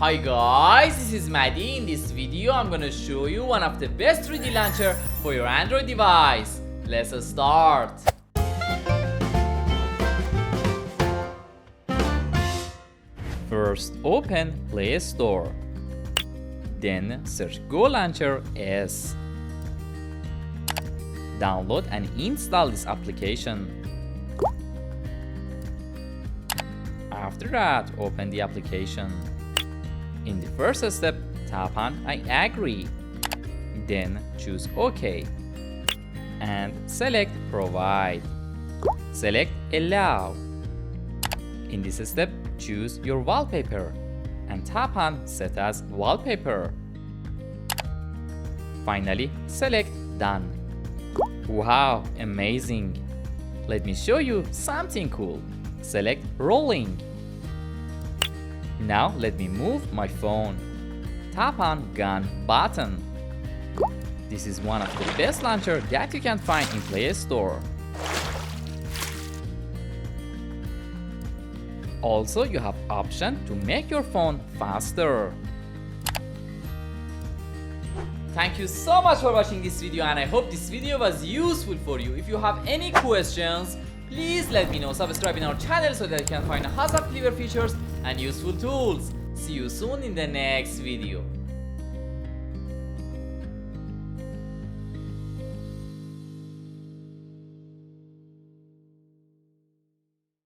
Hi guys, this is Maddie. In this video I'm gonna show you one of the best 3D launcher for your Android device. Let's start. First open Play Store. Then search Go Launcher S. Download and install this application. After that, open the application. In the first step, tap on I agree. Then choose OK. And select Provide. Select Allow. In this step, choose your wallpaper and tap on Set as Wallpaper. Finally, select Done. Wow, amazing! Let me show you something cool. Select Rolling. Now let me move my phone. Tap on Gun button. This is one of the best launcher that you can find in Play Store. Also, you have option to make your phone faster. Thank you so much for watching this video, and I hope this video was useful for you. If you have any questions, please let me know. Subscribe in our channel so that you can find lots of clever features and useful tools. See you soon in the next video.